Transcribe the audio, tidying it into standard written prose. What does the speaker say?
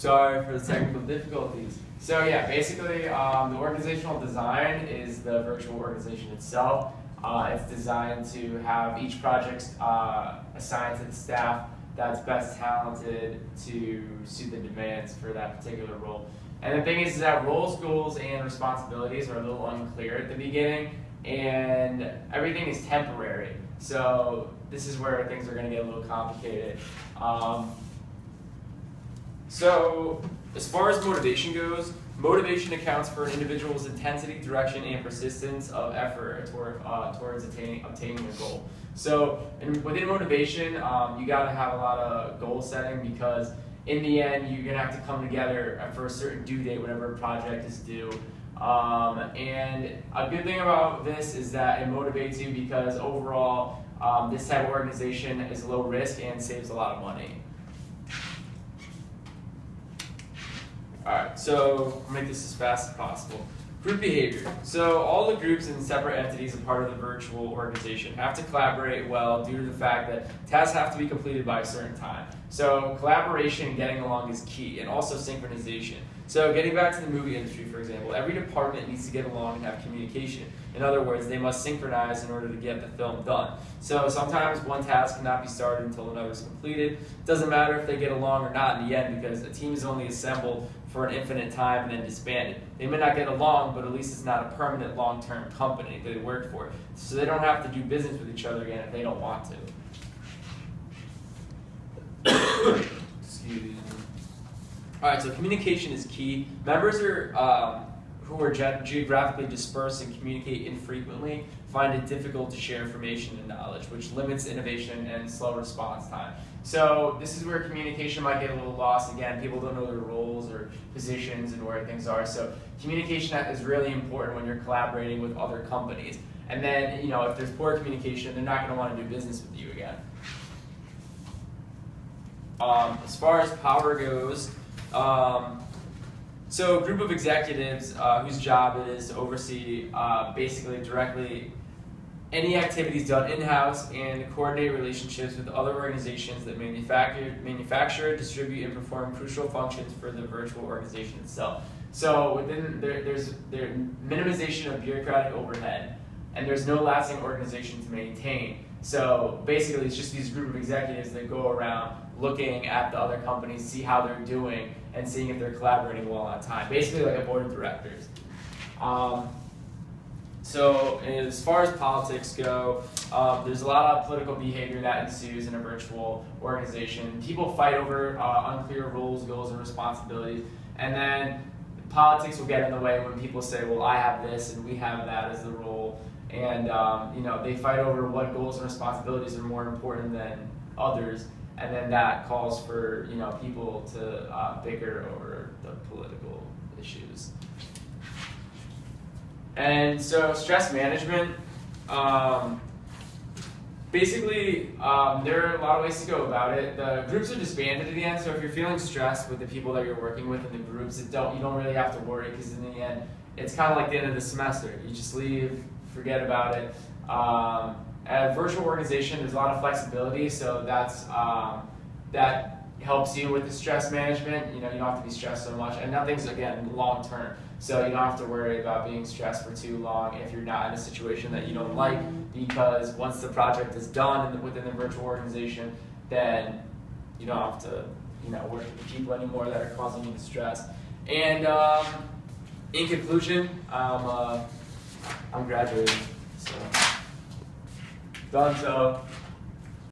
Sorry for the technical difficulties. So yeah, basically the organizational design is the virtual organization itself. It's designed to have each project assigned to the staff that's best talented to suit the demands for that particular role. And the thing is that roles, goals, and responsibilities are a little unclear at the beginning, and everything is temporary. So this is where things are going to get a little complicated. So as far as motivation goes, motivation accounts for an individual's intensity, direction, and persistence of effort towards obtaining a goal. So within motivation, you got to have a lot of goal setting, because in the end, you're going to have to come together for a certain due date whenever a project is due. And a good thing about this is that it motivates you because overall, this type of organization is low risk and saves a lot of money. Alright, so I'll make this as fast as possible. Group behavior. So all the groups and separate entities a part of the virtual organization have to collaborate well due to the fact that tasks have to be completed by a certain time. So collaboration and getting along is key, and also synchronization. So getting back to the movie industry, for example, every department needs to get along and have communication. In other words, they must synchronize in order to get the film done. So sometimes one task cannot be started until another is completed. It doesn't matter if they get along or not in the end, because a team is only assembled for an infinite time and then disbanded. They may not get along, but at least it's not a permanent long-term company that they work for. So they don't have to do business with each other again if they don't want to. Excuse me. Alright, so communication is key. Members who are geographically dispersed and communicate infrequently find it difficult to share information and knowledge, which limits innovation and slow response time. So this is where communication might get a little lost. Again, people don't know their roles or positions and where things are. So communication is really important when you're collaborating with other companies. And then, if there's poor communication, they're not going to want to do business with you again. As far as power goes, so a group of executives whose job it is to oversee basically directly any activities done in-house and coordinate relationships with other organizations that manufacture, distribute, and perform crucial functions for the virtual organization itself. So within there's minimization of bureaucratic overhead, and there's no lasting organization to maintain. So basically, it's just these group of executives that go around looking at the other companies, see how they're doing, and seeing if they're collaborating well on time. Basically like a board of directors. So as far as politics go, there's a lot of political behavior that ensues in a virtual organization. People fight over unclear rules, goals, and responsibilities, and then politics will get in the way when people say, well, I have this and we have that as the role, and they fight over what goals and responsibilities are more important than others, and then that calls for people to bicker over the political issues. And so stress management, basically there are a lot of ways to go about it. The groups are disbanded at the end, so if you're feeling stressed with the people that you're working with in the groups, you don't really have to worry, because in the end, it's kind of like the end of the semester. You just leave, forget about it. At a virtual organization, there's a lot of flexibility, so that helps you with the stress management. You don't have to be stressed so much, and nothing's, again, long term. So you don't have to worry about being stressed for too long if you're not in a situation that you don't like, because once the project is done within the virtual organization, then you don't have to work with the people anymore that are causing you the stress. And in conclusion, I'm graduating, so done. So.